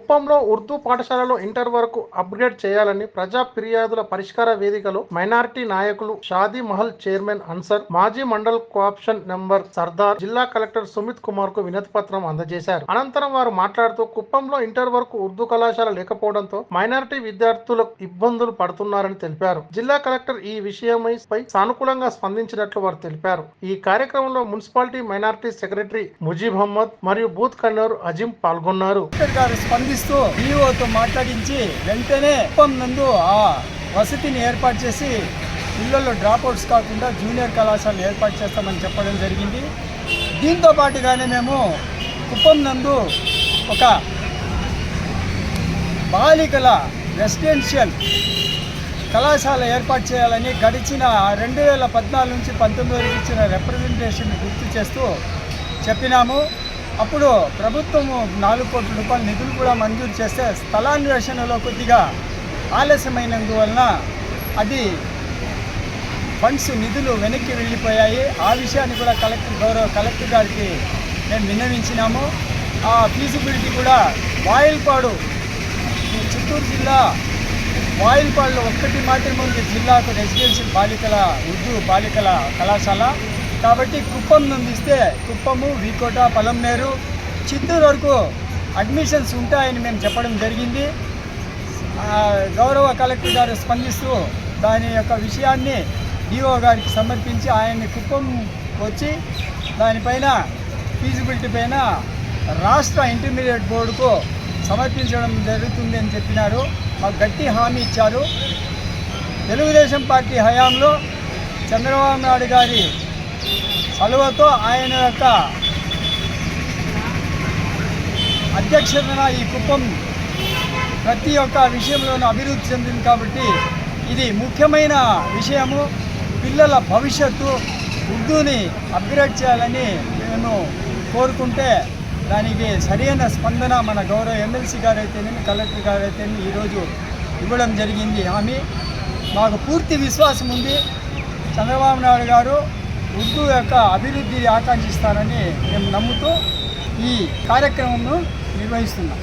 కుప్పంలో ఉర్దూ పాఠశాలలో ఇంటర్ వరకు అప్గ్రేడ్ చేయాలని ప్రజా ఫిర్యాదుల పరిష్కార వేదికలో మైనారిటీ నాయకులు షాదీ మహల్ చైర్మన్ అన్సర్, మాజీ మండల్ కోఆప్షన్ నెంబర్ సర్దార్, జిల్లా కలెక్టర్ సుమిత్ కుమార్ కు వినతి పత్రం అందజేశారు. అనంతరం వారు మాట్లాడుతూ కుప్పంలో ఇంటర్ వరకు ఉర్దూ కళాశాల లేకపోవడంతో మైనారిటీ విద్యార్థులకు ఇబ్బందులు పడుతున్నారని తెలిపారు. జిల్లా కలెక్టర్ ఈ విషయమై సానుకూలంగా స్పందించినట్లు వారు తెలిపారు. ఈ కార్యక్రమంలో municipality minority secretary Mujeeb Ahmed మరియు బూత్ కన్వీనర్ అజిం పాల్గొన్నారు. స్పందిస్తూ ఈఓతో మాట్లాడించి వెంటనే కుప్పం నందు ఆ వసతిని ఏర్పాటు చేసి పిల్లల్లో డ్రాప్అవుట్స్ కాకుండా జూనియర్ కళాశాల ఏర్పాటు చేస్తామని చెప్పడం జరిగింది. దీంతో పాటుగానే మేము కుప్పం నందు ఒక బాలికల రెసిడెన్షియల్ కళాశాల ఏర్పాటు చేయాలని గడిచిన 2014 నుంచి 19 వరకు ఇచ్చిన రిప్రజెంటేషన్ గుర్తు చేస్తూ చెప్పినాము. అప్పుడు ప్రభుత్వము 4 కోట్ల రూపాయల నిధులు కూడా మంజూరు చేస్తే స్థలాన్వేషణలో కొద్దిగా ఆలస్యమైనందువలన అది ఫండ్స్ నిధులు వెనక్కి వెళ్ళిపోయాయి. ఆ విషయాన్ని కూడా గౌరవ కలెక్టర్ గారికి మేము విన్నవించినాము. ఆ ఫీజిబిలిటీ కూడా వాయిల్పాడు, చిత్తూరు జిల్లా వాయిల్పాడులో ఒక్కటి మాత్రమే ఉంది జిల్లాకు రెసిడెన్షియల్ ఉర్దూ బాలికల కళాశాల. కాబట్టి కుప్పం నుండి ఇస్తే కుప్పము, వీకోట, పలంనేరు, చిత్తూరు వరకు అడ్మిషన్స్ ఉంటాయని మేము చెప్పడం జరిగింది. గౌరవ కలెక్టర్ గారు స్పందిస్తూ దాని యొక్క విషయాన్ని డిఓ గారికి సమర్పించి ఆయన్ని కుప్పం వచ్చి దానిపైన ఫీజిబిలిటీ పైన రాష్ట్ర ఇంటర్మీడియట్ బోర్డుకు సమర్పించడం జరుగుతుంది అని చెప్పినారు. మాకు గట్టి హామీ ఇచ్చారు. తెలుగుదేశం పార్టీ హయాంలో చంద్రబాబు నాయుడు గారి చలువతో ఆయన యొక్క అధ్యక్షతన ఈ కుప్పం ప్రతి ఒక్క విషయంలోనూ అభివృద్ధి చెందింది. కాబట్టి ఇది ముఖ్యమైన విషయము. పిల్లల భవిష్యత్తు ఉర్దూని అప్గ్రేడ్ చేయాలని మేము కోరుకుంటే దానికి సరైన స్పందన మన గౌరవ ఎమ్మెల్సీ గారు అయితేనేమి, కలెక్టర్ గారు అయితేనేమి ఈరోజు ఇవ్వడం జరిగింది హామీ. మాకు పూర్తి విశ్వాసం ఉంది చంద్రబాబు నాయుడు గారు ఉర్దూ యొక్క అభివృద్ధి ఆకాంక్షిస్తారని మేము నమ్ముతూ ఈ కార్యక్రమంను నిర్వహిస్తున్నాం.